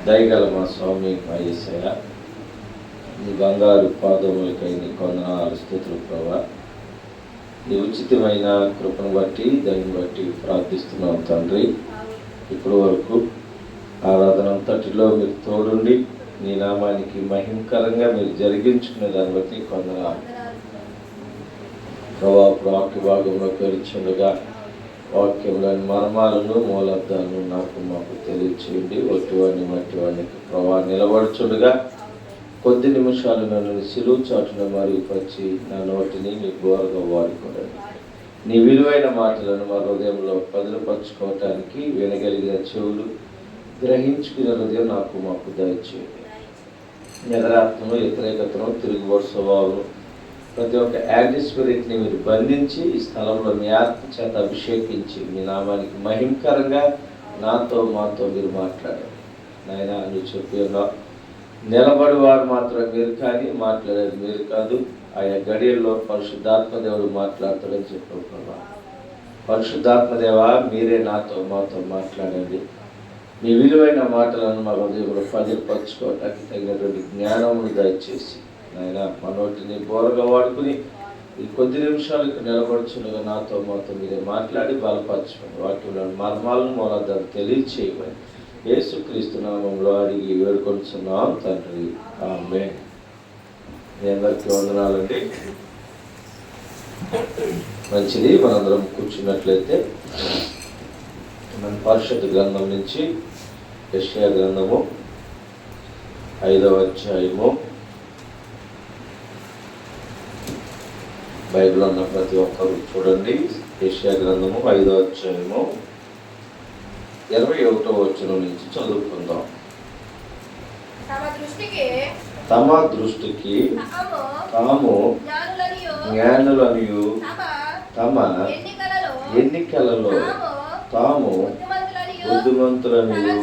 దయగల మా స్వామి మా యేసయ్య, నీ బంగారు పాదములకై నీ కొందనాలు స్తుతులు ప్రభా. నీ ఉచితమైన కృపను బట్టి దాన్ని బట్టి ప్రార్థిస్తున్నాం తండ్రి. ఇప్పటి వరకు ఆరాధన అంతటిలో మీరు తోడుండి నీ నామానికి మహిమకరంగా మీరు జరిగించుకునే దాన్ని బట్టి కొందనాలు ప్రభా. వాక్య భాగంలో పేర్చుండగా వాక్యంలోని మర్మాలను మూలార్థాలను నాకు మాకు తెలియచేయండి. ఒట్టివాడిని మట్టివాడికి ప్రభా నిలబడుచుండగా కొద్ది నిమిషాలు నన్ను సిలువు చాటున మరుగుపరిచి నా నోటిని నీ బోరగా వాడుకోండి. నీ విలువైన మాటలను మా హృదయంలో పదులుపరుచుకోవటానికి వినగలిగిన చెవులు, గ్రహించుకునే హృదయం నాకు మాకు దయచేయండి. ఎదరాత్మను, వ్యతిరేకతను, తిరుగుబాటు స్వభావం, ప్రతి ఒక్క యాంటీ స్పిరిట్ని మీరు బంధించి ఈ స్థలంలో మీ ఆత్మ చేత అభిషేకించి మీ నామానికి మహిమకరంగా నాతో మాతో మీరు మాట్లాడారు నాయన. నువ్వు చెప్పి ఉన్నావు, నిలబడి వారు మాత్రం మీరు కానీ మాట్లాడేది మీరు కాదు. ఆయా గడియల్లో పరిశుద్ధాత్మదేవుడు మాట్లాడతాడని చెప్పావు ప్రభా. పరిశుద్ధాత్మదేవ మీరే నాతో మాతో మాట్లాడండి. మీ విలువైన మాటలను మా హృదయంలో పదిలిపరచుకోవటానికి తగినటువంటి జ్ఞానమును దయచేసి నాయన మా నోటిని బోరగా వాడుకుని ఈ కొద్ది నిమిషాలకు నిలబడుచుండగా నాతో మాతో మీరే మాట్లాడి బలపరచుకోండి. వాటిలో మర్మాలను మూలాధారం తెలియచేయమని యేసుక్రీస్తు నామంలో అడిగి వేడుకొంటున్నాం తండ్రి, ఆమేన్. మీ అందరికీ వందనాలండి. మంచిది, మనందరం కూర్చున్నట్లయితే మన పరిశుద్ధ గ్రంథం నుంచి యెషయా గ్రంథము 5వ అధ్యాయము. బైబిల్ ఉన్న ప్రతి ఒక్కరు చూడండి. యెషయా గ్రంథము 5వ అధ్యాయము 21వ వచనం నుంచి చదువుకుందాం. తమ దృష్టికి తాము జ్ఞానులనియు తమ ఎన్నికలలో తాము బుద్ధిమంతులనియు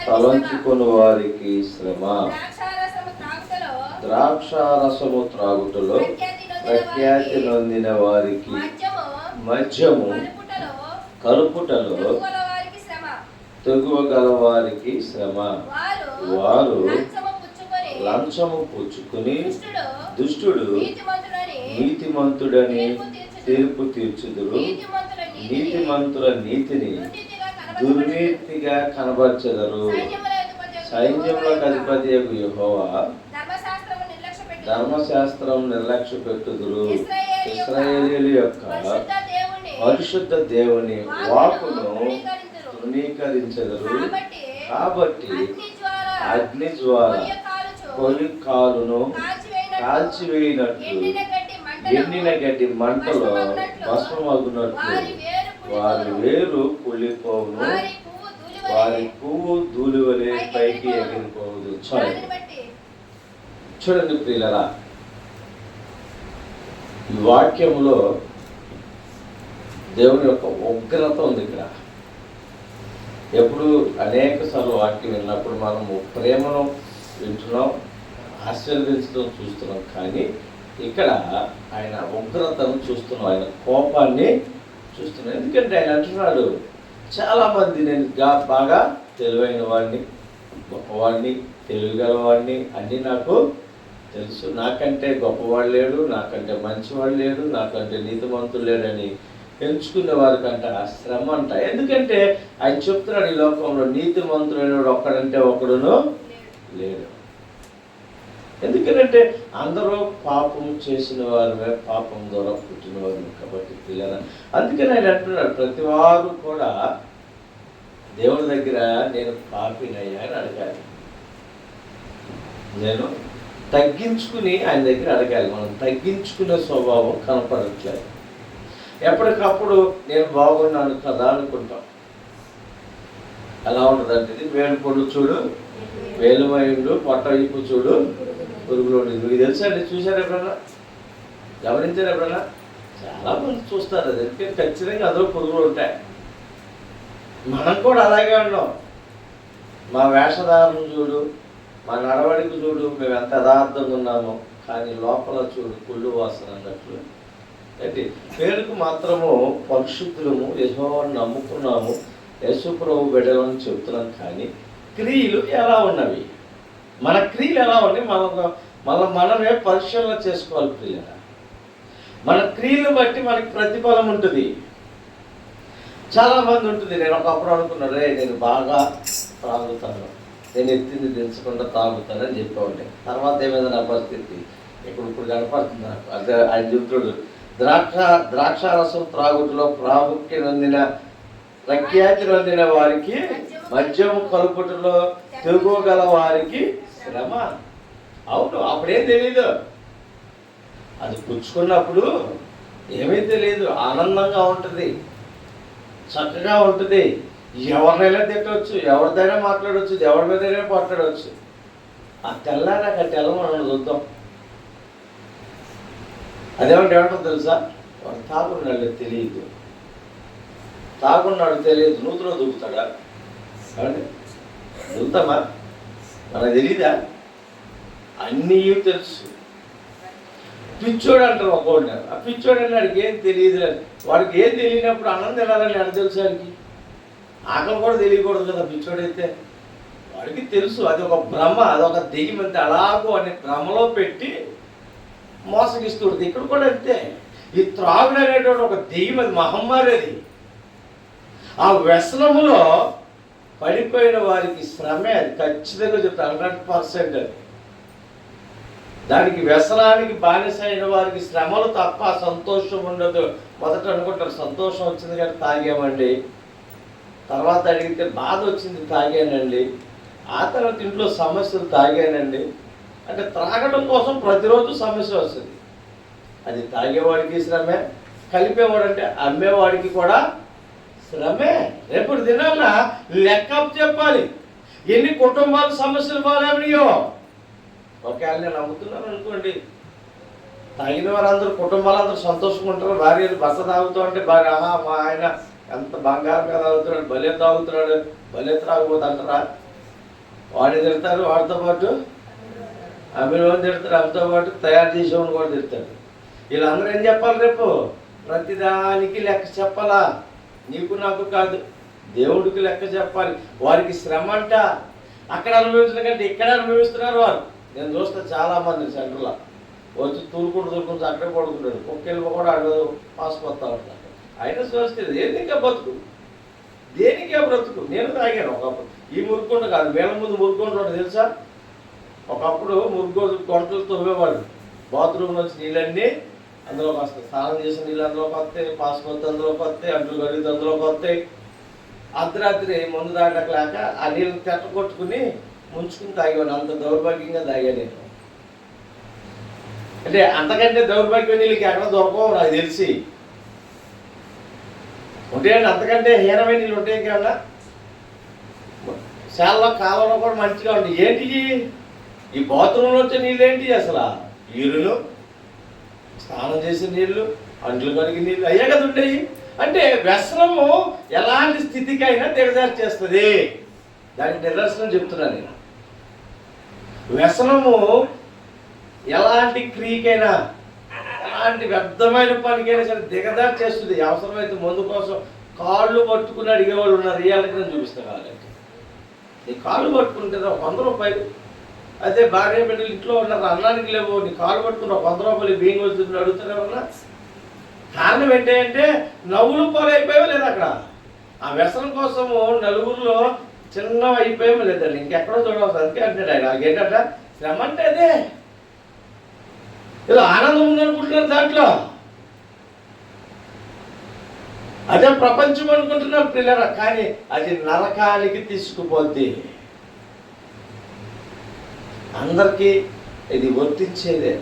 తలంచుకొని వారికి శ్రమ. ద్రాక్షారసము త్రాగుటలో ప్రఖ్యాతి నొందిన వారికి మద్యము కలుపుటలో తెగువ గల వారికి శ్రమ. వారు లంచము పుచ్చుకుని దుష్టుడు నీతిమంతుడని తీర్పు తీర్చుదురు. నీతిమంతుల నీతిని దుర్నీతిగా కనబర్చెదరు. సైన్యములకు అధిపతి యెహోవా ధర్మశాస్త్రం నిర్లక్ష్య పెట్టుదురు. ఇశ్రాయేలీయుల యొక్క పరిశుద్ధ దేవుని వాక్కును తృణీకరించెదరు. కాబట్టి అగ్ని జ్వాల కొలి కాలును కాల్చివేయినట్లు ఎండిన గడ్డి మంటలో భస్మమగునట్లు వారి వేరు కుళ్ళిపోవును, వారి పువ్వు ధూళివలే పైకి ఎగిరిపోవుదు. చూడండి ప్రియులరా, ఈ వాక్యంలో దేవుని యొక్క ఉగ్రత ఉంది. ఇక్కడ ఎప్పుడు అనేక సార్లు వాక్యం విన్నప్పుడు మనము ప్రేమను వింటున్నాం, ఆశీర్వదించడం చూస్తున్నాం. కానీ ఇక్కడ ఆయన ఉగ్రతను చూస్తున్నాం, ఆయన కోపాన్ని చూస్తున్నాం. ఎందుకంటే ఆయన అంటున్నాడు, చాలామంది నేను బాగా తెలివైన వాడిని, గొప్పవాడిని, తెలివిగలవాడిని, అన్నీ నాకు తెలుసు, నాకంటే గొప్పవాడు లేడు, నాకంటే మంచివాడు లేడు, నాకంటే నీతిమంతుడు లేడని ఎంచుకునే వారికంట శ్రమ అంట. ఎందుకంటే ఆయన చెప్తున్నాడు, ఈ లోకంలో నీతిమంతుడైన ఒక్కడంటే ఒకడును లేడు. ఎందుకంటే అందరూ పాపం చేసిన వారమే, పాపం ద్వారా పుట్టిన వారు కాబట్టి పిల్లల. అందుకని ఆయన అంటున్నాడు, ప్రతి వారు కూడా దేవుని దగ్గర నేను పాపినయ్యా అని అడగాలి. నేను తగ్గించుకుని ఆయన దగ్గర అడగాలి. మనం తగ్గించుకునే స్వభావం కనపడట్లేదు. ఎప్పటికప్పుడు నేను బాగున్నాను కదా అనుకుంటాం. ఎలా ఉంటుందంటే, ఇది వేలు పొడు చూడు, వేలుమైండు, పొట్ట ఇప్పు చూడు, పురుగులు ఉండేది. మీకు తెలుసా అండి? చూశారు ఎప్పుడన్నా? గమనించారు ఎప్పుడన్నా? చాలామంది చూస్తారు అది. ఎందుకంటే ఖచ్చితంగా అందులో పురుగులు ఉంటాయి. మనం కూడా అలాగే ఉన్నాం. మా వేషధారణ చూడు, మా నడవడికి చూడు, మేము ఎంత యథార్థంగా ఉన్నామో, కానీ లోపల చూడు కుళ్ళు వాసన అన్నట్లు. అంటే పేరుకు మాత్రము పరిశుద్ధులము, యెహోవాను నమ్ముకున్నాము, యేసు ప్రభు బిడ్డలని చెప్తున్నాం. కానీ క్రియలు ఎలా ఉన్నవి, మన క్రియలు ఎలా ఉన్నాయి, మనమే పరిశీలన చేసుకోవాలి ప్రియులారా. మన క్రియలు బట్టి మనకి ప్రతిఫలం ఉంటుంది. చాలామంది ఉంటుంది, నేను ఒకప్పుడు అనుకున్నాను, నేను బాగా తాగుతాను, నేను ఎత్తింది దించకుండా తాగుతానని చెప్పేవాడిని. తర్వాత ఏమైంది నా పరిస్థితి, ఇప్పుడు కనపడుతుంది నాకు. అదే ఆయన చెబుతాడు, ద్రాక్షారసం త్రాగుట్లో ప్రాముఖ్యం నొందిన ప్రఖ్యాతి నొందిన వారికి మద్యం కలుపుటలో తెగుగల వారికి శ్రమ. అవును, అప్పుడేం తెలీదు, అది పుచ్చుకున్నప్పుడు ఏమీ తెలియదు, ఆనందంగా ఉంటుంది, చక్కగా ఉంటుంది, ఎవరినైనా తిట్టవచ్చు, ఎవరిదైనా మాట్లాడవచ్చు, ఎవరి మీదైనా మాట్లాడవచ్చు. ఆ తెల్లారాక తెల్లమని చూద్దాం. ఏమంటో తెలుసా, వాడు తాగున్నాడు తెలియదు, తాగున్నాడు తెలియదు, నూతులో దూకుతాడా? అంటే దూకుతామా? మనకు తెలీదా? అన్నీ తెలుసు. పిచ్చోడు అంటారు ఒక్కోడిని, ఆ పిచ్చోడు అని వాడికి ఏం తెలియదు. వాడికి ఏం తెలియనప్పుడు అన్నం తినాలని ఎడ తెలుసు, వాడికి ఆకలి కూడా తెలియకూడదు కదా. పిచ్చోడైతే వాడికి తెలుసు, అది ఒక భ్రమ, అదొక దెయ్యం అంతే. అలాగో అని భ్రమలో పెట్టి మోసగిస్తుంది. ఇక్కడ కూడా అంతే, ఈ త్రాగుడు అనేటువంటి ఒక దెయ్యం, అది మహమ్మారి. అది ఆ వ్యసనములో పడిపోయిన వారికి శ్రమే, అది ఖచ్చితంగా చెప్తాను, 100%. అది దానికి వ్యసనానికి బానిస అయిన వారికి శ్రమలు తప్ప సంతోషం ఉండదు. మొదట అనుకుంటారు సంతోషం వచ్చింది కానీ తాగామండి, తర్వాత అడిగితే బాధ వచ్చింది తాగానండి, ఆ తర్వాత ఇంట్లో సమస్యలు తాగానండి. అంటే త్రాగడం కోసం ప్రతిరోజు సమస్య వస్తుంది. అది తాగేవాడికి శ్రమే, కలిపేవాడు అంటే అమ్మేవాడికి కూడా శ్రమే. రేపటి దినాన లెక్క చెప్పాలి, ఎన్ని కుటుంబాలు సమస్యలు బాగాలేవనియో. ఒకవేళ నేను నమ్ముతున్నాను అనుకోండి, తాగిన వారందరూ కుటుంబాలందరూ సంతోషంగా ఉంటారు. భార్యలు బస తాగుతూ అంటే భార్య, మా ఆయన ఎంత బంగారంగా తాగుతున్నాడు, భలే తాగుతున్నాడు, భలే త్రాగబోతు అంటారా? వాడిని తిడతారు, వాడితో పాటు అమ్మినవాడిని తిడతారు, అమ్మతో పాటు తయారు చేసేవాడిని కూడా తిడతారు. వీళ్ళందరూ ఏం చెప్పాలి? రేపు ప్రతిదానికి లెక్క చెప్పాలా? నీకు నాకు కాదు, దేవుడికి లెక్క చెప్పాలి. వారికి శ్రమ అంట అక్కడ అనుభవించిన కంటే ఇక్కడ అనుభవిస్తున్నారు వారు. నేను చూస్తా చాలామంది సెంటర్లో వచ్చి తూరుకుంటూ అక్కడే పడుకుంటాడు, కుక్కలు కూడా అక్కడ పాసిపోతా ఉంటారు. అయినా చూస్తే దేనికే బతుకు, దేనికే బ్రతుకు. నేను తాగాను ఒకప్పుడు, ఈ మురుక్కుంట కాదు, వేల ముందు మురుక్కుంట ఉంటుంది తెలుసా. ఒకప్పుడు మురుగు కొంటలు తవ్వేవాడు, బాత్రూమ్ నుంచి నీళ్ళన్నీ అందులోకి వస్తాయి, స్నానం చేసిన నీళ్ళు అందులోకి వస్తాయి, పాసిపోతే అందులోకి వస్తాయి, అంట్లు కడిగితే అందులోకి వస్తాయి. అర్ధరాత్రి ముందు తాగలేక ఆ నీళ్ళు తెట్ట కొట్టుకుని ముంచుకుని తాగేవాడు. అంత దౌర్భాగ్యంగా తాగా నేను. అంటే అంతకంటే దౌర్భాగ్యం నీళ్ళకి ఎక్కడ దొరకవు నాకు తెలిసి. ఉంటాయండి అంతకంటే హీనమైన నీళ్ళు ఉంటాయి కదా. చాలా కాలంలో కూడా మంచిగా ఉంటాయి. ఏంటి ఈ బాత్రూంలో వచ్చే నీళ్ళు ఏంటి అసలు? ఈరులు, స్నానం చేసే నీళ్ళు, అంట్లు కడిగి నీళ్ళు అయ్యే కదా ఉంటాయి. అంటే వ్యసనము ఎలాంటి స్థితికైనా దిగజారి చేస్తుంది. దానికి నిదర్శనం చెప్తున్నాను నేను. వ్యసనము ఎలాంటి క్రియకైనా, ఎలాంటి వ్యర్థమైన పనికైనా సరే దిగజారి చేస్తుంది. అవసరమైతే మందు కోసం కాళ్ళు పట్టుకుని అడిగేవాళ్ళు ఉన్నారు. రియాలిటీ నేను చూపిస్తాను. కావాలంటే నీ కాళ్ళు పట్టుకుంటే ఒక 100 రూపాయలు. అదే భార్య బిడ్డలు ఇంట్లో ఉన్నారు, అన్నానికి లేవు, నీ కాళ్ళు పట్టుకుని ఒక 100 రూపాయలు బియ్యం వస్తుంది అడుగుతున్నారన్నా. కారణం ఏంటంటే నవ్వులు పాలైపోయావో లేదా అక్కడ. ఆ వ్యసనం కోసము నలుగురిలో చిన్న అయిపోయామో లేదండి, ఇంకెక్కడో చూడవచ్చు. అందుకే అంటాడు ఆయన, ఏంటంట శ్రమ అంటే అదే. ఏదో ఆనందం ఉందనుకుంటున్నారు దాంట్లో, అదే ప్రపంచం అనుకుంటున్నారు పిల్లరా. కానీ అది నరకానికి తీసుకుపోద్ది. అందరికీ ఇది వర్తించేదే.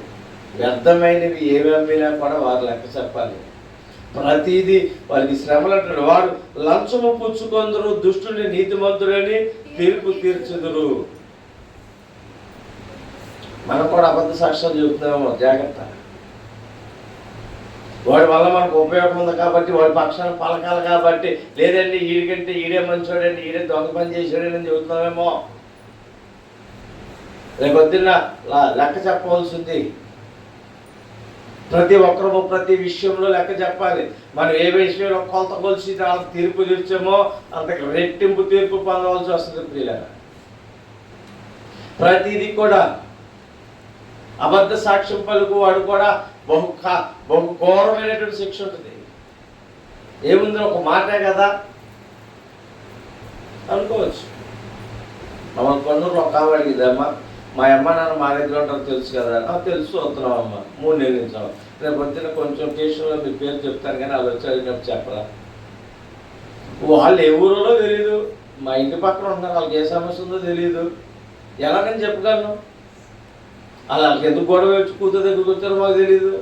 వ్యర్థమైనవి ఏమి అమ్మినా కూడా వారు లెక్క చెప్పాలి. ప్రతిదీ వారికి శ్రమలు అంటాడు. వారు లంచము పుచ్చుకొందరు, దుష్టుని నీతిమంతుడని తీర్పు తీర్చుదురు. మనం కూడా అబద్ధ సాక్ష్యాలు చెబుతున్నామో జాగ్రత్త. వాడి వల్ల మనకు ఉపయోగం ఉంది కాబట్టి, వాడి పక్షాన పలకాలి కాబట్టి, లేదండి ఈడికంటే ఈడే మంచోడండి, ఈడే దొంగ పని చేసాడని చెబుతున్నామేమో. రేపొద్దున్న లెక్క చెప్పవలసింది. ప్రతి ఒక్కరూ ప్రతి విషయంలో లెక్క చెప్పాలి. మనం ఏ విషయంలో కొలత కొలిసి తీర్పు తీర్చామో అంతకు రెట్టింపు తీర్పు పొందవలసి వస్తుంది ప్రియులారా. ప్రతిదీ కూడా అబద్ధ సాక్ష్యం పలుకు వాడు కూడా బహు ఘోరమైనటువంటి శిక్ష ఉంటుంది. ఏముంది, ఒక మాటే కదా అనుకోవచ్చు. మమ్మల్ని కొన్నూరు ఒక ఆమె అడిగిద్దమ్మా, మా అమ్మ నాన్న మా దగ్గర ఉంటారు తెలుసు కదా. తెలుసు, వస్తున్నామమ్మ 3 నెలల నుంచి. రేపు వచ్చిన కొంచెం స్టేషన్లో మీ పేరు చెప్తాను కానీ వాళ్ళు వచ్చి అడిగినప్పుడు చెప్పరా. వాళ్ళు ఏ ఊరిలో తెలియదు, మా ఇంటి పక్కన ఉంటున్నారు, వాళ్ళకి ఏ సమస్య ఉందో తెలియదు, ఎలాగని చెప్పగలను. వాళ్ళకి ఎందుకు గొడవ వచ్చి కూతురు దగ్గరికి వచ్చారో మాకు తెలియదు.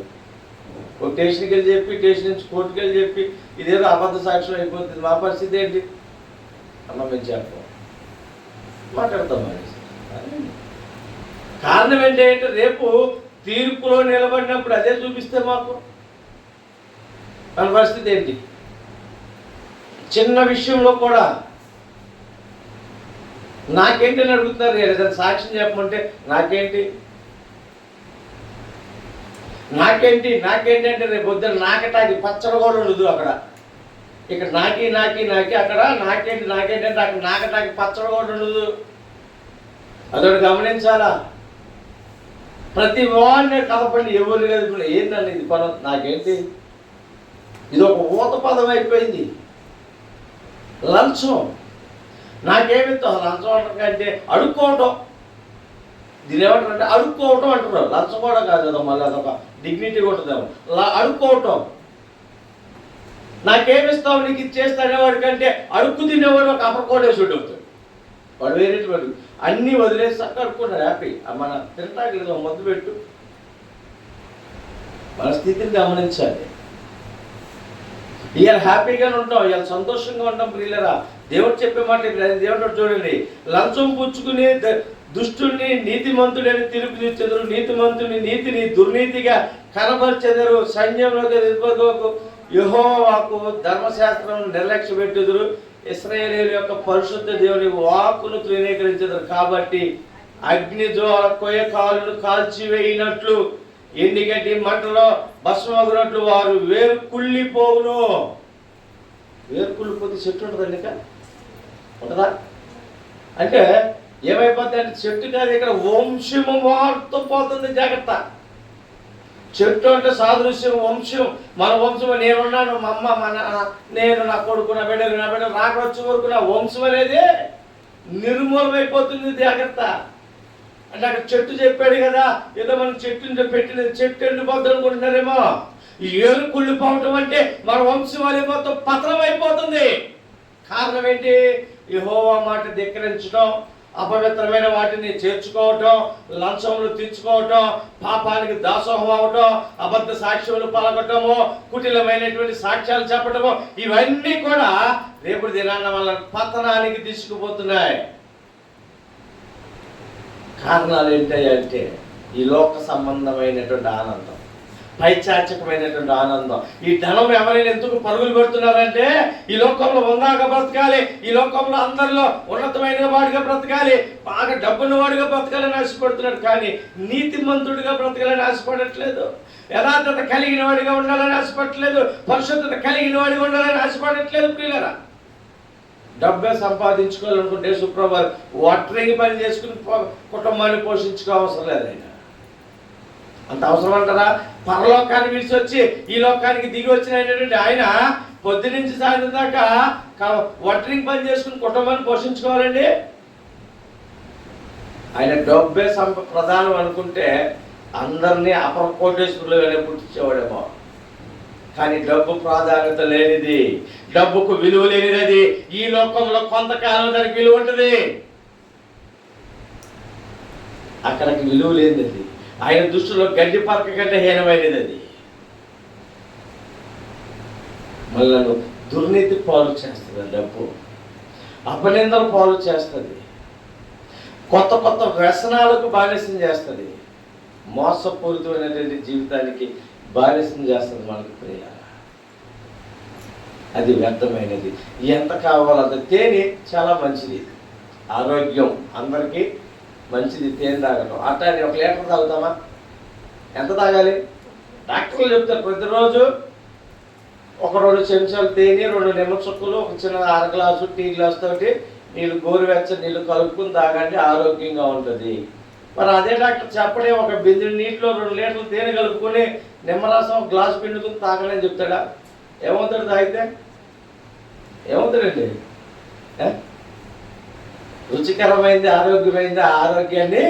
ఒక స్టేషన్కి వెళ్ళి చెప్పి, స్టేషన్ నుంచి కోర్టుకి వెళ్ళి చెప్పి ఇదేదో అబద్ధ సాక్ష్యం అయిపోతుంది. మా పరిస్థితి ఏంటి అమ్మ, మేము చెప్పం, మాట్లాడతాం. కారణం ఏంటంటే రేపు తీర్పులో నిలబడినప్పుడు అదే చూపిస్తే మాకు మన పరిస్థితి ఏంటి. చిన్న విషయంలో కూడా నాకేంటి అని అడుగుతున్నారు. ఏదైనా సాక్ష్యం చెప్పమంటే నాకేంటి అంటే రేపు పొద్దున నాకటాకి పచ్చడి కూడా ఉండదు. అక్కడ ఇక్కడ నాకి అక్కడ నాకేంటి అంటే అక్కడ నాకటాకి పచ్చడి కూడా ఉండదు. అదొకటి గమనించాలా. ప్రతి వాడిని కలపండి, ఎవరు కదా ఏంటండి ఇది పని, నాకేంటి. ఇది ఒక ఊత పదం అయిపోయింది. లంచం, నాకేమిస్తాం లంచం అంటారంటే అడుక్కోవటం. దీని ఏమంటారంటే అడుక్కోవటం అంటున్నారు. లంచం కూడా కాదు కదా, మళ్ళీ అదొక డిగ్నిటీ ఉంటుందేమో. అడుక్కోవటం, నాకేమిస్తావు నీకు ఇది చేస్తానేవాడి కంటే అడుక్కు తినేవాడు ఒక అపరకోడేసుడు అవుతాడు. వాడు వేరే వాడు అన్నీ వదిలేసి అక్కడుకున్నాడు హ్యాపీ. మన తింటాకి లేదు, మొద్దు పెట్టు. మన స్థితిని గమనించాలి. ఇవాళ హ్యాపీగానే ఉంటాం, ఇవాళ సంతోషంగా ఉంటాం ప్రియులరా. దేవుడు చెప్పే మాట దేవుడు చూడండి, లంచం పుచ్చుకుని దుష్టుల్ని నీతిమంతుడని తీర్పునిచ్చెదరు, నీతిమంతుని నీతిని దుర్నీతిగా కనబర్చెదరు, సైన్యంలో యెహోవాకు ధర్మశాస్త్రం నిర్లక్ష్య పెట్టుదురు, ఇశ్రాయేలీయుల యొక్క పరిశుద్ధ దేవుని వాక్కును తృణీకరించెదరు. కాబట్టి అగ్ని జ్వాల కొయ్య కాలును కాల్చివేయినట్లు ఎండిగడ్డి మంటలో భస్మగునట్లు వారు వేరు కుళ్ళిపోవును. వేరు కుళ్ళిపోతే చెట్టు ఉంటుందండి, ఇక ఉంటుందా అంటే ఏమైపోతుంది అంటే చెట్టు కాదు, ఇక్కడ వంశము మారుతూ పోతుంది. జాగ్రత్త. చెట్టు అంటే సాదృశ్యం, వంశం. మన వంశం నేనున్నాను, మా అమ్మ మా నాన్న, నేను నా కొడుకు నా బిడ్డ రాకొచ్చే వరకు నా వంశం అనేది నిర్మూలమైపోతుంది. జాగ్రత్త. అంటే అక్కడ చెట్టు చెప్పాడు కదా, ఏదో మనం చెట్టు పెట్టిన చెట్టు ఎండిపోద్దు అనుకుంటున్నారేమో. ఈ ఏరు కుళ్ళిపోవటం అంటే మన వంశం అనేది మొత్తం పతనం అయిపోతుంది. కారణం ఏంటి? యెహోవా మాట ధిక్కరించడం, అపవిత్రమైన వాటిని చేర్చుకోవటం, లంచములు తీర్చుకోవటం, పాపానికి దాసోహం అవటం, అబద్ధ సాక్ష్యములు పలకటము, కుటిలమైనటువంటి సాక్ష్యాలు చెప్పటము, ఇవన్నీ కూడా రేపు దినాన్న వల్ల పతనానికి తీసుకుపోతున్నాయి. కారణాలు ఏంటంటే ఈ లోక సంబంధమైనటువంటి ఆనందం, పైచాచకమైనటువంటి ఆనందం. ఈ ధనం ఎవరైనా ఎందుకు పరుగులు పెడుతున్నారంటే ఈ లోకంలో ఉందాగా బ్రతకాలి, ఈ లోకంలో అందరిలో ఉన్నతమైన వాడిగా బ్రతకాలి, బాగా డబ్బున్న వాడిగా బ్రతకాలని ఆశపడుతున్నాడు. కానీ నీతిమంతుడిగా బ్రతకాలని ఆశపడట్లేదు, యథార్థత కలిగిన వాడిగా ఉండాలని ఆశపడట్లేదు, పరిశుద్ధత కలిగిన వాడిగా ఉండాలని ఆశపడట్లేదు. ప్రియులరా, డబ్బే సంపాదించుకోవాలనుకుంటే శుక్రవారం వాటరింగ్ పని చేసుకుని కుటుంబాన్ని పోషించుకోవసరం లేదు. ఆయన అంత అవసరం అంటారా? పరలోకాన్ని విడిచి వచ్చి ఈ లోకానికి దిగి వచ్చినటువంటి ఆయన పొద్దు నుంచి సాయంత్రం దాకా వాటరింగ్ పని చేసుకుని కుటుంబాన్ని పోషించుకోవాలండి. ఆయన డబ్బే ప్రధానం అనుకుంటే అందరినీ అపర కోటేశ్వరులుగానే పుట్టించేవాడేమో. కానీ డబ్బు ప్రాధాన్యత లేనిది, డబ్బుకు విలువ లేనిది. ఈ లోకంలో కొంతకాలం దానికి విలువ ఉంటుంది, అక్కడికి విలువ లేనిది. ఆయన దృష్టిలో గడ్డి పరక కంటే హీనమైనది అది. మళ్ళీ దుర్నీతి పాలు చేస్తుంది, డబ్బు అపనిందలు పాలు చేస్తుంది, కొత్త కొత్త వ్యసనాలకు బానిసం చేస్తుంది, మోసపూరితమైనటువంటి జీవితానికి బానిసం చేస్తుంది మనకు ప్రియ. అది వ్యర్థమైనది. ఎంత కావాలంత. తేనె చాలా మంచిది, ఆరోగ్యం అందరికీ మంచిది. తేనె తాగటం అట్లా 1 లీటర్ తాగుతామా? ఎంత తాగాలి? డాక్టర్లు చెప్తారు ప్రతిరోజు 1-2 చెంచాలు తేనె, 2 నిమ్మ చుక్కలు, ఒక చిన్న 1/2 గ్లాసు టీ గ్లాస్ తోటి నీళ్ళు గోరువెచ్చని నీళ్ళు కలుపుకుని తాగండి, ఆరోగ్యంగా ఉంటుంది. మరి అదే డాక్టర్ చెప్పడే ఒక బిందెడు నీటిలో 2 లీటర్లు తేనె కలుపుకొని నిమ్మరసం గ్లాసు పిండుకుని తాగలని చెప్తాడా? ఏమవుతాడు తాగితే? ఏమవుతాడండి? రుచికరమైంది, ఆరోగ్యమైంది, ఆరోగ్యాన్ని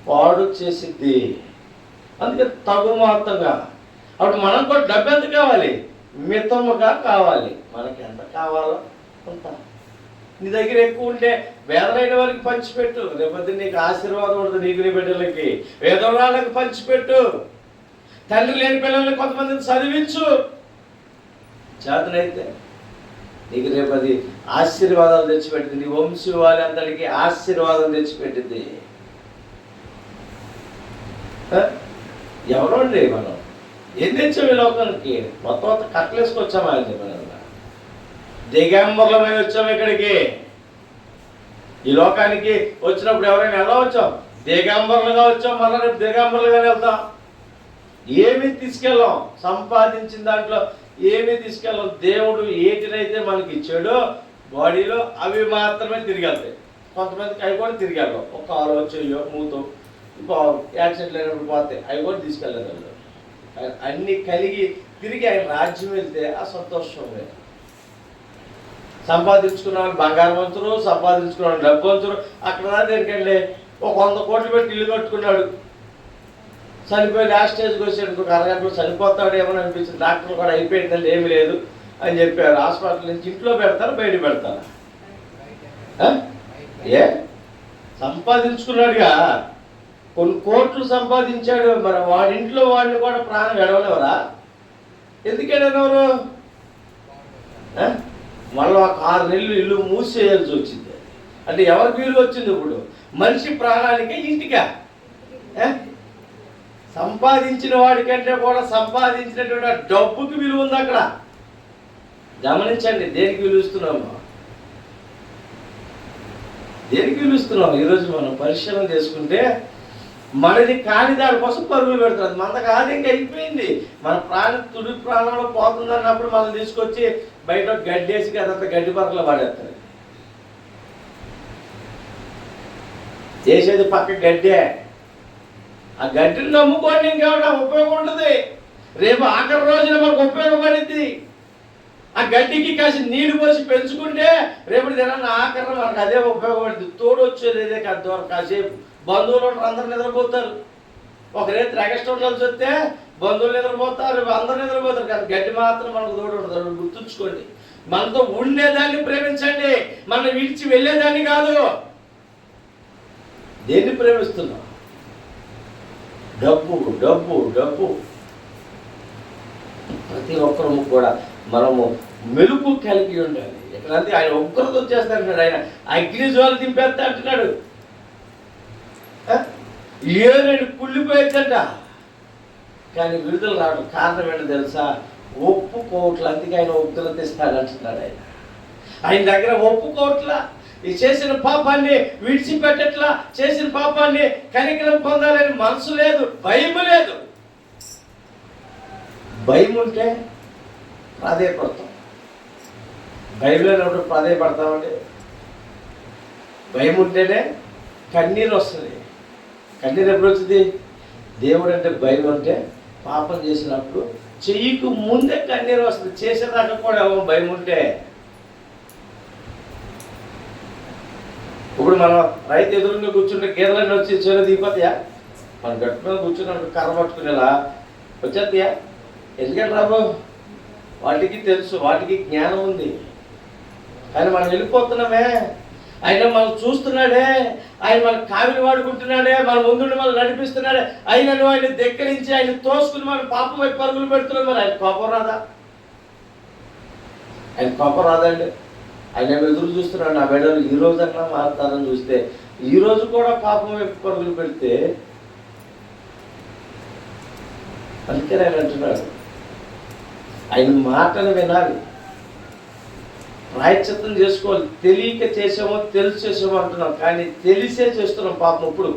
పాడు చేసిద్ది. అందుకే తగు మొత్తంగా. అప్పుడు మనం కూడా డబ్బు ఎంత కావాలి? మితముగా కావాలి. మనకి ఎంత కావాలో అంత. నీ దగ్గర ఎక్కువ ఉంటే వేదలైన వారికి పంచిపెట్టు. రేపొద్దు నీకు ఆశీర్వాదం ఉంటుంది. నీకు నీ బిడ్డలకి వేదవాళ్ళకి పంచిపెట్టు. తండ్రి లేని పిల్లల్ని కొంతమందిని చదివించు. చేతనైతే నీకు రేపు అది ఆశీర్వాదాలు తెచ్చిపెట్టింది. నీ వంశీ వాళ్ళందరికీ ఆశీర్వాదం తెచ్చిపెట్టింది. ఎవరండి మనం? ఏం తెచ్చాము ఈ లోకానికి? మొత్తం కట్టలేసుకొచ్చామా అండి? మనం దిగంబరులమై వచ్చాము ఇక్కడికి. ఈ లోకానికి వచ్చినప్పుడు ఎవరైనా ఎలా వచ్చాం? దిగంబరులుగా వచ్చాం. మళ్ళీ రేపు దిగంబరులుగానే వెళ్తాం. ఏమీ తీసుకెళ్ళాం. సంపాదించిన దాంట్లో ఏమీ తీసుకెళ్ళాం. దేవుడు ఏటినైతే మనకి ఇచ్చాడో బాడీలో అవి మాత్రమే తిరిగి వెళ్తాయి. కొంతమందికి అవి కూడా తిరిగి వెళ్ళాం. ఒక కాలు చెయ్యో మూతో యాక్సిడెంట్ అయినప్పుడు పోతాయి. అవి కూడా తీసుకెళ్ళలేదు. అన్నీ కలిగి తిరిగి ఆయన రాజ్యం వెళ్తే ఆ సంతోషమే. సంపాదించుకున్నాను బంగారవంతుడు, సంపాదించుకున్నాను డబ్బువంతుడు. అక్కడ దేనికండి ఒక 100 కోట్లు పెట్టి ఇల్లు కట్టుకున్నాడు. చనిపోయి లాస్ట్ స్టేజ్కి వచ్చాడు. ఇంకొక అరగంటలో చనిపోతాడు ఏమని అనిపించింది. డాక్టర్లు కూడా అయిపోయిందండి, ఏమి లేదు అని చెప్పారు. హాస్పిటల్ నుంచి ఇంట్లో పెడతారు, బయట పెడతారు. ఏ సంపాదించుకున్నాడుగా, కొన్ని కోట్లు సంపాదించాడు. మరి వాడింట్లో వాడిని కూడా ప్రాణం ఎడవలేవరా? ఎందుకెడనవరు? మళ్ళీ ఒక 6 నెలలు ఇల్లు మూసేయాల్సి వచ్చింది. అంటే ఎవరికి విలువ వచ్చింది ఇప్పుడు? మనిషి ప్రాణానికే, ఇంటికా? సంపాదించిన వాడికంటే కూడా సంపాదించినటువంటి డబ్బుకి విలువ ఉంది అక్కడ. గమనించండి, దేనికి విలుస్తున్నాము? దేనికి విలుస్తున్నాం? ఈరోజు మనం పరిశీలన చేసుకుంటే మనది కాని దానికోసం పరుగులు పెడుతుంది. మనది కాదు, ఇంకా అయిపోయింది. మన తుడి ప్రాణంలో పోతుంది అన్నప్పుడు మనం తీసుకొచ్చి బయట గడ్డేసి అదంతా గడ్డి పరకలో పడేస్తారు. చేసేది పక్క గడ్డే. ఆ గడ్డిని నమ్ముకోండి, ఇంకేమన్నా ఉపయోగం ఉంటుంది. రేపు ఆఖరి రోజున మనకు ఉపయోగపడింది. ఆ గడ్డికి కాసి నీళ్లు పోసి పెంచుకుంటే రేపటి దినాన్ని ఆఖరణ మనకు అదే ఉపయోగపడుతుంది. తోడు వచ్చేది ఇదే కాదు. కాసేపు బంధువులు అందరూ నిద్రపోతారు. ఒక రేపు ఎగస్ట్రా ఉండాల్సి వస్తే బంధువులు నిద్రపోతారు, అందరూ నిద్రపోతారు. కానీ గడ్డి మాత్రం మనకు తోడు ఉంటుంది. గుర్తుంచుకోండి, మనతో ఉండేదాన్ని ప్రేమించండి, మనం విడిచి వెళ్ళేదాన్ని కాదు. దేన్ని ప్రేమిస్తున్నాం? డబ్బు డబ్బు డబ్బు. ప్రతి ఒక్కరము కూడా మనము మెలుపు కలిగి ఉండాలి. ఎక్కడంటే ఆయన ఉగ్రత వచ్చేస్తా అంటున్నాడు. ఆయన అగ్ని జ్వాల దింపేస్తా అంటున్నాడు. ఏరేడు కుళ్ళిపోయిందంట. కానీ విడుదల రావడం కారణం ఏంటో తెలుసా? ఒప్పుకోవట్ల. అందుకే ఆయన ఉగ్రత ఇస్తాడంటున్నాడు. ఆయన దగ్గర ఒప్పుకోవట్ల. ఈ చేసిన పాపాన్ని విడిచిపెట్టట్లా. చేసిన పాపాన్ని కనికరం పొందాలని మనసు లేదు, భయం లేదు. భయం ఉంటే ప్రాధేయపడతాం. భయం లేనప్పుడు ప్రాధేయపడతామండి. భయం ఉంటేనే కన్నీరు వస్తుంది. కన్నీరు ఎప్పుడు వచ్చింది? దేవుడు అంటే భయం ఉంటే పాపం చేసినప్పుడు చెయ్యికి ముందే కన్నీరు వస్తుంది. చేసేదాకా కూడా భయం ఉంటే. ఇప్పుడు మనం రైతు ఎదురుగా కూర్చుంటే గేదెలన్నీ వచ్చి చేను దిగిపోతాయా? మనం గట్టుకుని కూర్చున్నప్పుడు కర్ర పట్టుకునేలా వచ్చేస్తాయా? ఎందుకంటే రాబో వాటికి తెలుసు, వాటికి జ్ఞానం ఉంది. కానీ మనం వెళ్ళిపోతున్నామే. ఆయన మనం చూస్తున్నాడే, ఆయన మన కావిని వాడుకుంటున్నాడే, మన ముందుండి మనం నడిపిస్తున్నాడే. ఆయనను ఆయన దగ్గరించి ఆయన తోసుకుని మన పాపం వైపు పరుగులు పెడుతున్నాం. మరి ఆయన కోపం రాదా? ఆయన కోపం రాదండి. ఆయన ఎదురు చూస్తున్నాడు. నా బిడ్డలు ఈ రోజన్నా మారుతారని చూస్తే ఈ రోజు కూడా పాపం వైపు పరుగులు పెడితే అందుకే ఆయన అంటున్నాడు, ఆయన మాటలు వినాలి, ప్రాయశ్చిత్తం చేసుకోవాలి. తెలియక చేసామో తెలిసి చేసామో అంటున్నాం, కానీ తెలిసే చేస్తున్నాం పాపం. ఇప్పుడు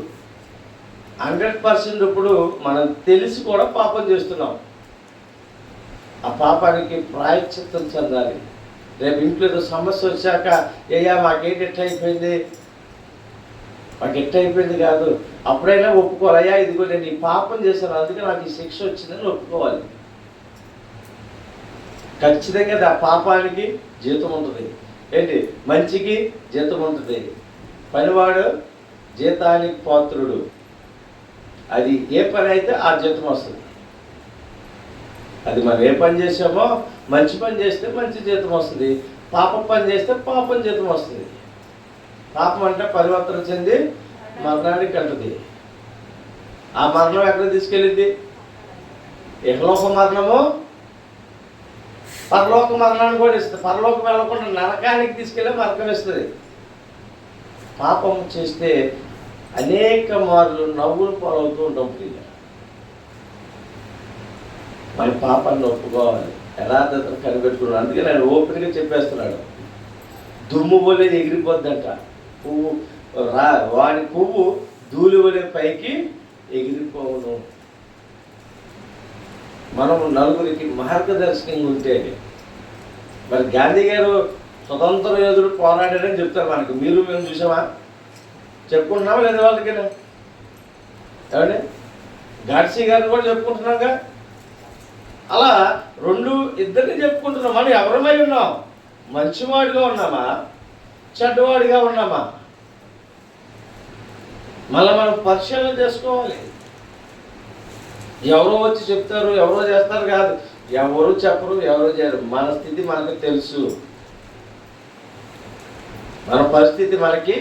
100% ఇప్పుడు మనం తెలిసి కూడా పాపం చేస్తున్నాం. ఆ పాపానికి ప్రాయశ్చిత్తం చెందాలి. రేపు ఇంట్లో ఏదో సమస్య వచ్చాక అయ్యా మాకేంటి ఎట్లా అయిపోయింది, మాకు ఎట్లా అయిపోయింది కాదు, అప్పుడైనా ఒప్పుకోవాలి. అయ్యా ఇదిగో నేను ఈ పాపం చేశాను అందుకే నాకు ఈ శిక్ష వచ్చిందని ఒప్పుకోవాలి. ఖచ్చితంగా ఆ పాపానికి జీతం ఉంటుంది. ఏంటి, మంచికి జీతం ఉంటుంది. పనివాడు జీతానికి పాత్రుడు. అది ఏ పని అయితే ఆ జీతం వస్తుంది. అది మనం ఏ పని చేసామో, మంచి పని చేస్తే మంచి జీతం వస్తుంది, పాపం పని చేస్తే పాపం జీతం వస్తుంది. పాపం అంటే పరివర్తన చెంది మరణానికి అంటుంది. ఆ మరణం ఎక్కడ తీసుకెళ్ళింది? ఇహలోక మరణము పరలోక మరణాన్ని కూడా ఇస్తుంది. పరలోకం వెళ్ళకుండా నరకానికి తీసుకెళ్ళి నరకం ఇస్తుంది. పాపం చేస్తే అనేక మార్లు నవ్వులు పాలవుతూ ఉంటాం. ప్రియ, మన పాపాన్ని ఒప్పుకోవాలి, యథార్థతను కనిపెట్టుకున్నాడు. అందుకే నేను ఓపెన్గా చెప్పేస్తున్నాడు. దుమ్ము పోలేదు ఎగిరిపోద్దంట పువ్వు, వాడి పువ్వు ధూళి వలె పైకి ఎగిరిపోవును. మనము నలుగురికి మార్గదర్శకంగా ఉంటే, మరి గాంధీ గారు స్వతంత్ర యోధుడు పోరాడారని చెప్తారు మనకు. మీరు మేము చూసామా? చెప్పుకుంటున్నామా లేదా వాళ్ళకైనా? ఏమండి, గాడ్సీ గారిని కూడా చెప్పుకుంటున్నాగా. అలా ఇద్దరిని చెప్పుకుంటున్నాం. మనం ఎవరమై ఉన్నాం? మంచివాడిగా ఉన్నామా, చెడ్డవాడిగా ఉన్నామా? మళ్ళీ మనం పరిశీలన చేసుకోవాలి. ఎవరో వచ్చి చెప్తారు, ఎవరో చేస్తారు కాదు. ఎవరు చెప్పరు, ఎవరో చేయరు. మన స్థితి మనకు తెలుసు, మన పరిస్థితి మనకి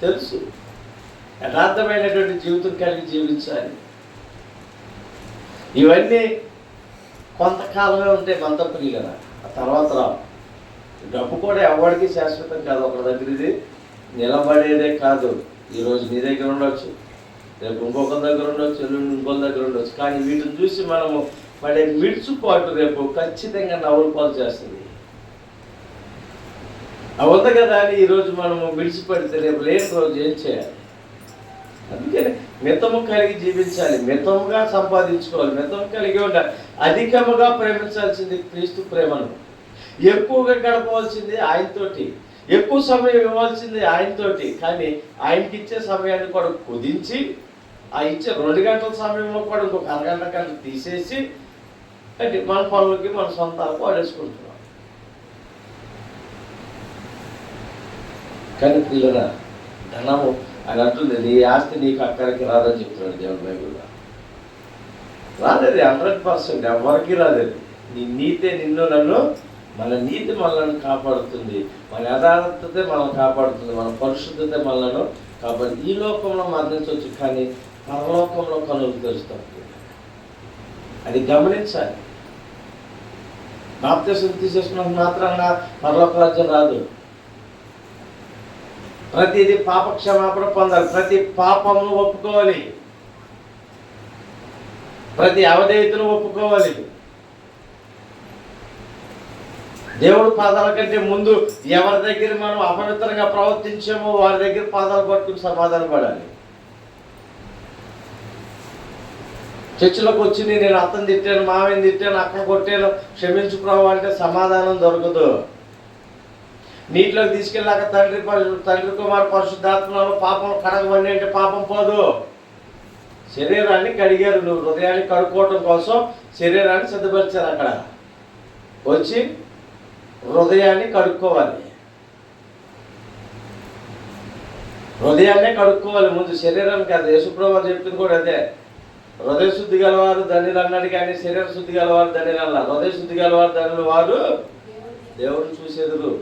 తెలుసు. యథార్థమైనటువంటి జీవితం కలిగి జీవించాలి. ఇవన్నీ కొంతకాలమే ఉంటాయి మన తప్పని కదా, ఆ తర్వాత రావు. డబ్బు కూడా ఎవరికి శాశ్వతం కాదు. ఒకరి దగ్గర ఇది నిలబడేదే కాదు. ఈరోజు నీ దగ్గర ఉండొచ్చు, రేపు ఇంకొకరి దగ్గర ఉండొచ్చు, ఎల్లుండి ఇంకొకరి దగ్గర ఉండొచ్చు. కానీ వీటిని చూసి మనము పడే మిడ్చుపాటు రేపు ఖచ్చితంగా నవ్వులు పాలు చేస్తుంది. అవుంది కదా అని ఈరోజు మనము మిడిచిపడితే రేపు లేని రోజు ఏం చేయాలి? అందుకని మితము కలిగి జీవించాలి, మితముగా సంపాదించుకోవాలి, మితము కలిగి ఉండాలి. అధికముగా ప్రేమించాల్సింది క్రీస్తు ప్రేమను. ఎక్కువగా గడపవలసింది ఆయనతోటి, ఎక్కువ సమయం ఇవ్వాల్సింది ఆయనతోటి. కానీ ఆయనకి ఇచ్చే సమయాన్ని కూడా కుదించి, ఆ ఇచ్చే 2 గంటల సమయంలో కూడా ఇంకొక అరగంట గంట తీసేసి అంటే మన పనులకి మన సొంతాలకు వాడేసుకుంటున్నాం. కానీ పిల్లరా, ధనము ఆయన అంటుంది, నీ ఆస్తి నీకు అక్కడికి రాదని చెప్తున్నాడు దేవుడు బైబిల్లో. రాదది 100%, ఎవరికి రాదది. నీ నీతే నిన్ను నన్ను, మన నీతి మనల్ని కాపాడుతుంది, మన యథార్థతే మనల్ని కాపాడుతుంది, మన పరిశుద్ధతే మనలను కాపాడు. ఈ లోకంలో మరణించవచ్చు, కానీ పరలోకంలో కనులు తెలుస్తాం. అది గమనించాలి. బాప్తిసం తీసేసుకున్న మాత్రాన పరలోక రాజ్యం రాదు. ప్రతిదీ పాప క్షమాపణ పొందాలి, ప్రతి పాపమును ఒప్పుకోవాలి, ప్రతి అవధేయతను ఒప్పుకోవాలి. దేవుడు పాదాల కంటే ముందు ఎవరి దగ్గర మనం అపవిత్రంగా ప్రవర్తించామో వారి దగ్గర పాదాలు పట్టుకుని సమాధానం పడాలి. చర్చిలోకి వచ్చి నేను అత్తను తిట్టాను, మామని తిట్టాను, అక్కడ కొట్టాను, క్షమించు ప్రభు అంటే సమాధానం దొరకదు. నీటిలోకి తీసుకెళ్ళాక తండ్రి కుమార్ పరిశుద్ధాత్మలో పాపం కడగబండి అంటే పాపం పోదు. శరీరాన్ని కడిగారు, నువ్వు హృదయాన్ని కడుక్కోవటం కోసం శరీరాన్ని సిద్ధపరిచారు. అక్కడ వచ్చి హృదయాన్ని కడుక్కోవాలి, హృదయాన్నే కడుక్కోవాలి ముందు, శరీరానికి. అది యేసుప్రభువు చెప్పింది కూడా అదే. హృదయ శుద్ధి గలవారు ధన్యులు అన్నాడు, కానీ శరీర శుద్ధి గలవారు ధన్యులు అన్నారు. హృదయ శుద్ధి గలవారు ధన్యులు వారు దేవుడిని చూసేదురు.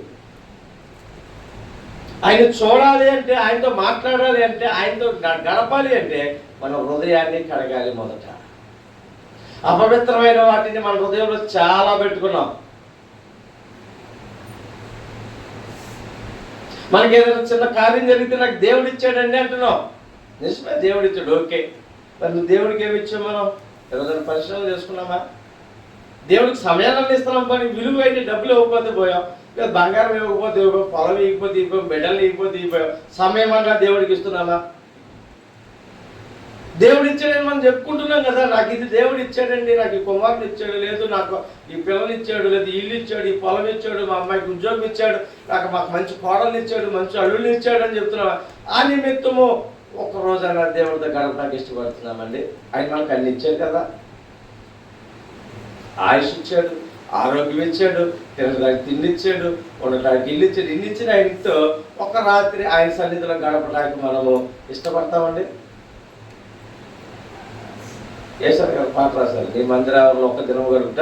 ఆయన చూడాలి అంటే, ఆయనతో మాట్లాడాలి అంటే, ఆయనతో గడపాలి అంటే మన హృదయాన్ని కడగాలి మొదట. అపవిత్రమైన వాటిని మన హృదయంలో చాలా పెట్టుకున్నాం. మనకి ఏదైనా చిన్న కార్యం జరిగితే నాకు దేవుడు ఇచ్చాడండి అంటున్నాం. నిజమే, దేవుడు ఇచ్చాడు, ఓకే. మరి నువ్వు దేవుడికి ఏమి ఇచ్చావు? మనం ఎవరైనా పరిశ్రమ చేసుకున్నామా? దేవుడికి సమయాన్ని ఇస్తున్నాం, కానీ విలువ అయితే డబ్బులు ఇవ్వకపోతే పోయాం, లేదా బంగారం ఇవ్వకపోతే ఇవ్వకపోయాం, పొలం ఇవ్వకపోతే ఇవ్వకపోయాం, బిడ్డలు ఇవ్వకపోతే ఇవ్వకపోయాం. సమయం అన్నా దేవుడికి ఇస్తున్నామా? దేవుడు ఇచ్చాడని మనం చెప్పుకుంటున్నాం కదా, నాకు ఇది దేవుడు ఇచ్చాడండి, నాకు ఈ కుమారుని ఇచ్చాడు, లేదు నాకు ఈ పిల్లలు ఇచ్చాడు, లేదు ఇల్లు ఇచ్చాడు, ఈ పొలం ఇచ్చాడు, మా అమ్మాయికి ఉద్యోగం ఇచ్చాడు, మాకు మంచి కోడలు ఇచ్చాడు, మంచి అల్లుళ్ళు ఇచ్చాడు అని చెప్తున్నాం. ఆ నిమిత్తము ఒక్కరోజైనా దేవుడితో గడపడానికి ఇష్టపడుతున్నామండి. ఆయన మనకు అన్ని ఇచ్చాడు కదా, ఆయుష్ ఇచ్చాడు, ఆరోగ్యం ఇచ్చాడు, తినడానికి తిండి ఇచ్చాడు, ఉండటానికి ఇల్లు ఇచ్చాడు. ఇల్లు ఇచ్చిన ఆయనతో ఒక రాత్రి ఆయన సన్నిధిలో గడపడానికి మనము ఇష్టపడతామండి. వేసారు కదా పాట రాశారు, నీ మందిరాలలో ఒక్క దినము గడుపుట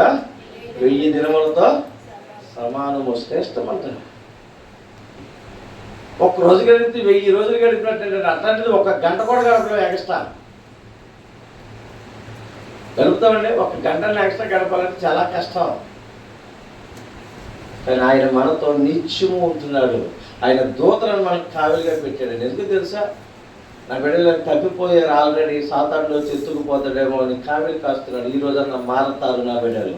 1000 దినములతో సమానము శ్రేష్టం అంటారు. ఒక్క రోజు గడిపితే 1000 రోజులు గడిపినట్టు. అట్లాంటిది 1 గంట కూడా గడపడం ఎక్స్ట్రా గడుపుతామండి. 1 గంటని ఎక్స్ట్రా గడపాలంటే చాలా కష్టం. కానీ ఆయన మనతో నిత్యము ఉంటున్నాడు. ఆయన దూతలను మనకు కావలిగా పెట్టాడండి. ఎందుకు తెలుసా? నా బిడ్డలు తప్పిపోయారు ఆల్రెడీ, సాతానులో ఎత్తుకుపోతాడేమో అని కావలి కాస్తున్నాడు. ఈ రోజన్నా మారతారు నా బిడ్డలు,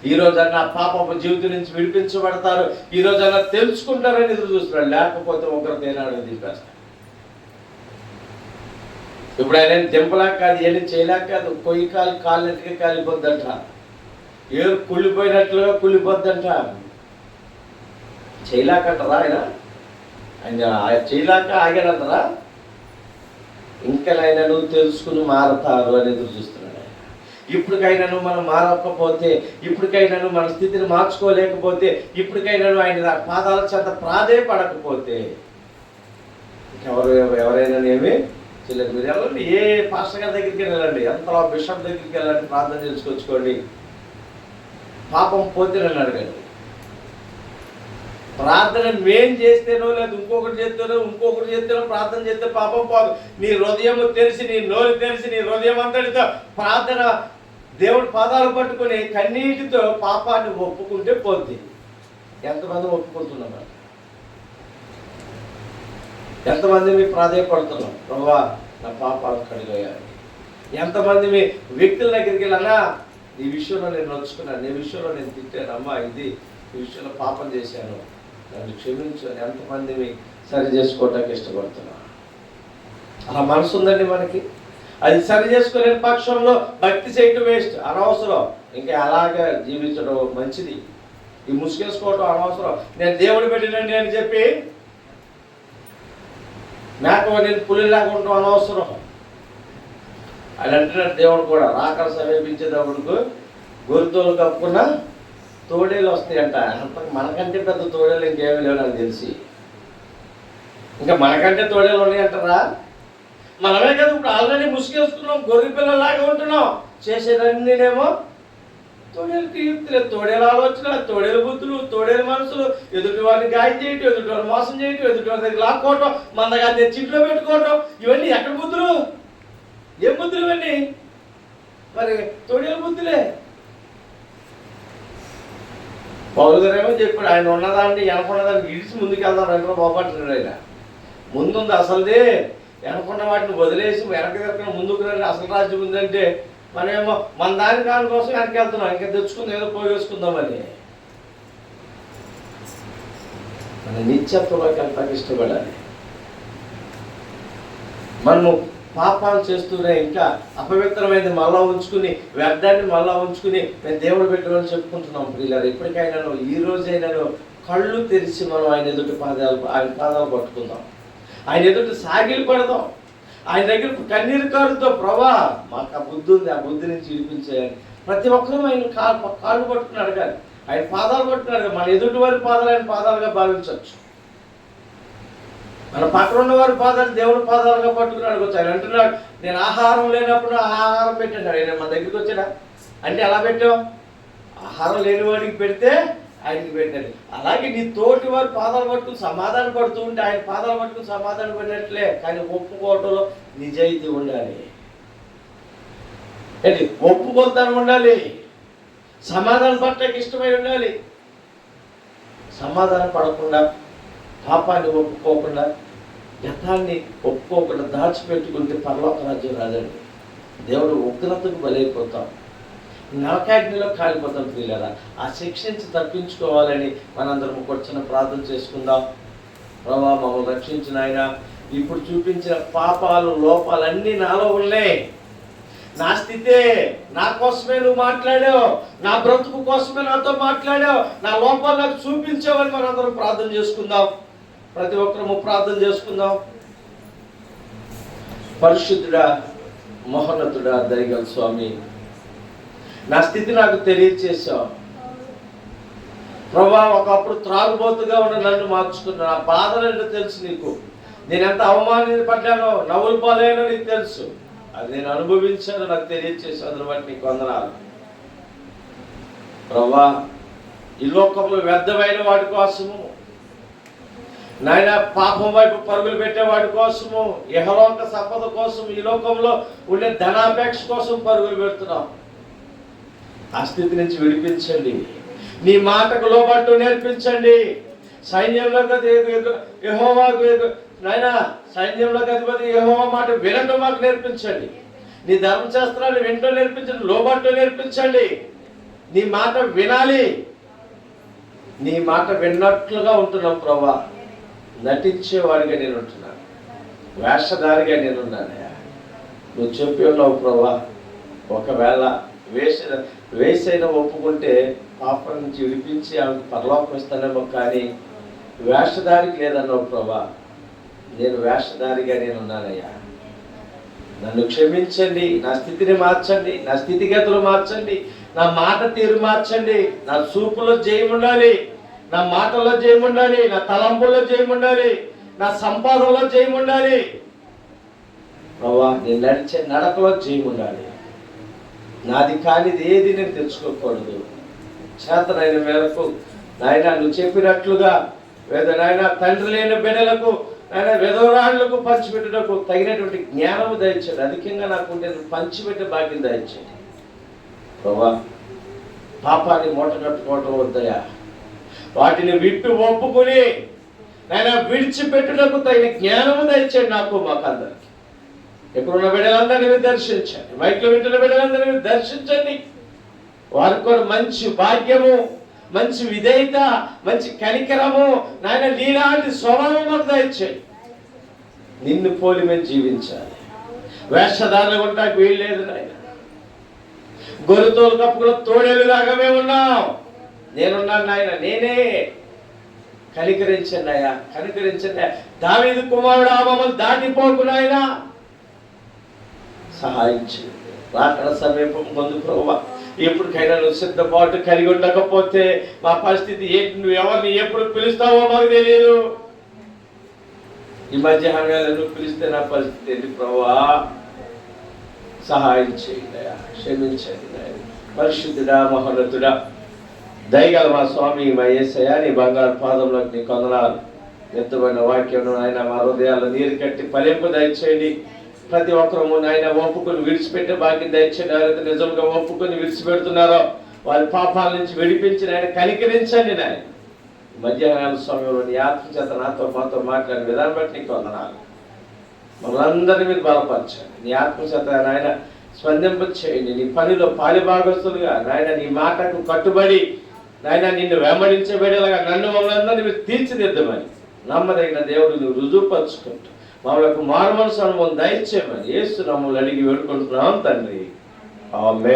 ఈ రోజన్నా పాపపు జీవితం నుంచి విడిపించబడతారు, ఈ రోజన్నా తెలుసుకుంటారని ఎదురు చూస్తున్నాడు. లేకపోతే ఒకరు తేనాడు దింపేస్తాడు. ఇప్పుడు ఆయన దింపలేక కాదు, ఏం చేయలేక కాదు, పొయ్యి కాలినట్టుగా కాలిపోద్దంట, ఏరు కుళ్ళిపోయినట్లుగా కుళ్ళిపోద్దంట. చేయలేకంటారా ఆయన చేయలేక ఆగాడంటారా? ఇంకనైనా నువ్వు తెలుసుకుని మారతారు అని ఎదురు చూస్తున్నాడు. ఇప్పటికైనా మనం మారకపోతే, ఇప్పటికైనా మన స్థితిని మార్చుకోలేకపోతే, ఇప్పటికైనా ఆయన పాదాల చేత ప్రాధేయపడకపోతే ఎవరైనా ఏమి చేయలేదు. మీరు వెళ్ళండి, ఏ పాస్టర్ గారి దగ్గరికి వెళ్ళండి, ఎంతలో బిషప్ దగ్గరికి వెళ్ళండి, ప్రార్థన చేసుకొచ్చుకోండి. పాపం పోతేనని అడగండి. ప్రార్థన మేం చేస్తేనో లేదు ఇంకొకటి చేస్తేనో ప్రార్థన చేస్తే పాపం పోదు. నీ హృదయం తెలిసి, నీ నోరు తెలిసి, నీ హృదయం అంతటితో ప్రార్థన దేవుడి పాదాలు పట్టుకుని కన్నీటితో పాపాన్ని ఒప్పుకుంటే పోద్ది. ఎంతమంది ఒప్పుకుంటున్నారు? ఎంతమంది మీ ప్రాధాన్యపడుతున్నాం, ప్రభువా నా పాపాలు కడిగేయాలి? ఎంతమంది మీ వ్యక్తుల దగ్గరికి వెళ్ళానా, నీ విషయంలో నేను నొచ్చుకున్నాను, నీ విషయంలో నేను తిట్టాను, అమ్మా ఇది ఈ విషయంలో పాపం చేశాను, నన్ను క్షమించు అని ఎంతమంది సరి చేసుకోవటానికి ఇష్టపడుతున్నా? అలా మనసు ఉందండి మనకి. అది సరి చేసుకునే పక్షంలో భక్తి చేయటం వేస్ట్, అనవసరం. ఇంకా అలాగే జీవించడం మంచిది. ఈ ముసుగేసుకోవటం అనవసరం. నేను దేవుడు పెట్టినండి అని చెప్పి మేక నేను పులిలాగా ఉండటం అనవసరం. అది అంటున్నాడు దేవుడు కూడా, రాకడ సమీపించేటప్పుడుకు గొర్రెతోలు కప్పుకున్న తోడేలు వస్తాయి అంట. అంత మనకంటే పెద్ద తోడేలు ఇంకేమీ లేవు నాకు తెలిసి. ఇంకా మనకంటే తోడేలు ఉన్నాయి అంటారా? మనమే కదా ఇప్పుడు ఆల్రెడీ ముసుగేసుకున్నాం, గొర్రె పిల్లలాగా ఉంటున్నాం. చేసేదన్నీనేమో తోడేలు కీర్తులేదు, తోడేలు ఆలోచన, తోడేలు బుద్ధులు, తోడేలు మనసులు, ఎదుటి వారిని గాయం చేయటం, ఎదుటి వారిని మోసం చేయటం, ఎదుటి వారి దగ్గర లాక్కోవటం, మన దగ్గర చిట్లో పెట్టుకోవటం, ఇవన్నీ ఎక్కడ బుద్ధులు? ఏం బుద్ధులు ఇవన్నీ? మరి తోడేలు బుద్ధులే. పౌలు గారేమో చెప్పాడు, ఆయన ఉన్నదాన్ని వెనకున్నదాన్ని విడిచి ముందుకు వెళ్దాం వెంటనే పోపట్టాడు. ఆయన ముందుంది అసలుదే, వెనకున్న వాటిని వదిలేసి వెనక దగ్గర ముందుకు రండి, అసలు రాజ్యం ఉందంటే మనమేమో మన దాని కోసం వెనక్కి వెళ్తున్నాం, ఇంకా తెచ్చుకుందాం ఏదో పోగేసుకుందామని. మన నిత్యత్వంలోకి వెళ్తానికి ఇష్టపడాలి. మనము పాపాలు చేస్తూనే ఇంకా అపవిత్రమైనది మళ్ళా ఉంచుకుని, వ్యర్థాన్ని మళ్ళా ఉంచుకుని మేము దేవుడు పెట్టమని చెప్పుకుంటున్నాం. ప్రియులారు, ఎప్పటికైనాను ఈ రోజైనాను కళ్ళు తెరిచి మనం ఆయన పాదాలు పట్టుకుందాం, ఆయన ఎదుటి సాగిలి పడదాం, ఆయన దగ్గర కన్నీరు కారుతో, ప్రభా మాకు ఆ బుద్ధి ఉంది, ఆ బుద్ధి నుంచి విడిపించేయాలి. ప్రతి ఒక్కరూ ఆయన కాళ్ళు పట్టుకుని అడగాలి, ఆయన పాదాలు పట్టుకుని అడగాలి. మన ఎదుటి వారి పాదాలు ఆయన పాదాలుగా భావించవచ్చు, మన పక్కన ఉన్న వారి పాదాలు దేవుడి పాదాలుగా పట్టుకుని అడగొచ్చు. ఆయన అంటున్నాడు, నేను ఆహారం లేనప్పుడు ఆహారం పెట్టాడు. ఆయన మన దగ్గరికి వచ్చాడా అంటే ఎలా పెట్టావు? ఆహారం లేని వాడికి పెడితే ఆయనకి పెట్టాడు. అలాగే నీ తోటి వారి పాదాలు పట్టుకుని సమాధానం పడుతూ ఉంటే ఆయన పాదాలు పట్టుకుని సమాధానం పడినట్లే. కానీ ఒప్పుకోవటంలో నిజాయితీ ఉండాలి, ఏంటి ఒప్పుకోతాను ఉండాలి, సమాధానం పట్టడానికి ఇష్టమై ఉండాలి. సమాధానం పడకుండా, పాపాన్ని ఒప్పుకోకుండా, గతాన్ని ఒప్పుకోకుండా దాచిపెట్టుకుంటే పరలోక రాజ్యం రాదండి. దేవుడు ఉగ్రతకు బలైపోతాం, నరకాగ్నిలో కాలిపోతాం. ప్రియులారా, ఆ శిక్ష నుంచి తప్పించుకోవాలని మనందరం కూర్చొని ప్రార్థన చేసుకుందాం. ప్రభువా మమ్మల్ని రక్షించిన ఆయన, ఇప్పుడు చూపించిన పాపాలు లోపాలన్నీ నాలో ఉన్నాయి. నా స్థితే, నా కోసమే నువ్వు మాట్లాడావు, నా బ్రతుకు కోసమే నాతో మాట్లాడావు, నా లోపాలు నాకు చూపించావని మనందరం ప్రార్థన చేసుకుందాం. ప్రతి ఒక్కరము ప్రార్థన చేసుకుందాం. పరిశుద్ధుడా, మహోన్నతుడా, దయగల స్వామి, నా స్థితి నాకు తెలియచేసావు ప్రభా. ఒకప్పుడు త్రాగుబోతుగా ఉన్న నన్ను మార్చుకున్నా. నా బాధలు తెలుసు నీకు. నేను ఎంత అవమానపడ్డానో, నవ్వులు పాలైనో నీకు తెలుసు. అది నేను అనుభవించాను, నాకు తెలియచేసాను. అందుని బట్టి నీకు వందనాలు ప్రభా. ఈ లోకంలో వ్యర్థమైన వాడి కోసము నాయన, పాపం వైపు పరుగులు పెట్టేవాడి కోసము, ఇహలోక సంపద కోసం, ఈ లోకంలో ఉండే ధనాపేక్ష కోసం పరుగులు పెడుతున్నాం. ఆ స్థితి నుంచి విడిపించండి. నీ మాటకు లోబట్టు నేర్పించండి. సైన్యంలో యెహోవాకు నాయన, సైన్యంలోకి అధిపతి యెహోవా మాట వినటం మాకు నేర్పించండి. నీ ధర్మశాస్త్రాలు వినటం నేర్పించండి, లోబట్టు నేర్పించండి. నీ మాట వినాలి. నీ మాట విన్నట్లుగా ఉంటున్నాం ప్రభా. నటించేవాడిగా నేను ఉంటున్నాను, వేషధారిగా నేనున్నానయ్యా. నువ్వు చెప్పి ఉన్నావు ప్రభా. ఒకవేళ వేసైనా ఒప్పుకుంటే పాపం నుంచి విడిపించి ఆమెకు పరలోకం ఇస్తానేమో, కానీ వేషధారికి లేదన్నావు ప్రభా. నేను వేషధారిగా నేనున్నానయ్యా. నన్ను క్షమించండి. నా స్థితిని మార్చండి, నా స్థితిగతులు మార్చండి, నా మాట తీరు మార్చండి. నా చూపులో జయం ఉండాలి, నా మాటల్లో జయం ఉండాలి, నా తలంపుల్లో జయం ఉండాలి, నా సంపాదనలో జయం ఉండాలి ప్రభా. నేను నడిచే నడకలో జయం ఉండాలి. నాది కానిది ఏది నేను తెచ్చుకోకూడదు. చేతనైన మేరకు నాయన నువ్వు చెప్పినట్లుగా నాయన తండ్రి లేని బిడ్డలకు, నాయన విధవరాళ్లకు పంచిపెట్టుటకు తగినటువంటి జ్ఞానము దయచండి. అధికంగా నాకు ఉంటే పంచిపెట్టే భాగ్యం దయచండి ప్రభా. పాపాన్ని మూట కట్టుకోవటం వద్దయా. వాటిని విప్పి ఒప్పుకుని నాయన విడిచిపెట్టుటకు తగిన జ్ఞానము దయచండి నాకు, మాకందరికి. ఎక్కడున్న బిడ్డలందరినీ మీరు దర్శించండి. మైక్లో వింటున్న బిడ్డలందరినీ మీరు దర్శించండి. వారికి కూడా మంచి భాగ్యము, మంచి విధేయత, మంచి కనికరము, నాయన నీలాంటి స్వభావం మాకు దయచేయండి. నిన్ను పోలి మేము జీవించాలి. వేషధారులు ఉంటాకు వీల్లేదు నాయన. గొర్రెతోలు కప్పుకున్న తోడేలులాగా మేము ఉన్నాం. నేనున్నాను నాయన, నేనే. కనికరించండి అయ్యా, కనికరించండి. దావీదు కుమారుడు మమ్మల్ని దాటిపోకు నాయన, సహాయం చేయండి. రాకడ సమీపం ముందు ప్రభువా. ఎప్పటికైనా నువ్వు సిద్ధపాటు కలిగి ఉండకపోతే మా పరిస్థితి ఏంటి? నువ్వు ఎవరిని ఎప్పుడు పిలుస్తావో మాకు తెలియదు. ఈ మధ్యాహ్నం వేళ నువ్వు పిలిస్తే నా పరిస్థితి ఏంటి ప్రభువా? సహాయం చేయండి, క్షమించండి. పరిశుద్ధుడా, మహోన్నతుడా, దయగల మా స్వామి, మా యేసయ్యా, నీ బంగారు పాదంలోకి నీ కొందనాలు. ఎత్తుమైన వాక్యం ఆయన మా హృదయాల్లో నీరు కట్టి ఫలింపు దయచేయండి. ప్రతి ఒక్కరూ నాయన ఒప్పుకొని విడిచిపెట్టే భాగ్యం దయచేయండి. ఎవరైతే నిజంగా ఒప్పుకొని విడిచిపెడుతున్నారో వారి పాపాల నుంచి విడిపించి ఆయన కనికరించండి. నాయన మధ్యాహ్నాల సమయంలో నీ ఆత్మ చేత నాతో మాతో మాట్లాడిన విధానం బట్టి నీకు వందనాలు. మమ్మల్ని అందరినీ మీరు బలపరచండి. నీ ఆత్మ చేత నాయన స్పందింప చేయండి. నీ పనిలో పాలిభాగస్తులుగా నాయన నీ మాటకు కట్టుబడి నాయన నిన్ను వెంబడించబడేలాగా నన్ను మమ్మల్ని అందరినీ మీరు తీర్చిదిద్దమని నమ్మదగిన దేవుడు నువ్వు రుజువుపరుచుకుంటూ మమ్మల్ని మారుమనసు అనుభవం దయచేయమని యేసు నామములో అడిగి వేడుకుంటున్నాం తండ్రి. ఆమేన్.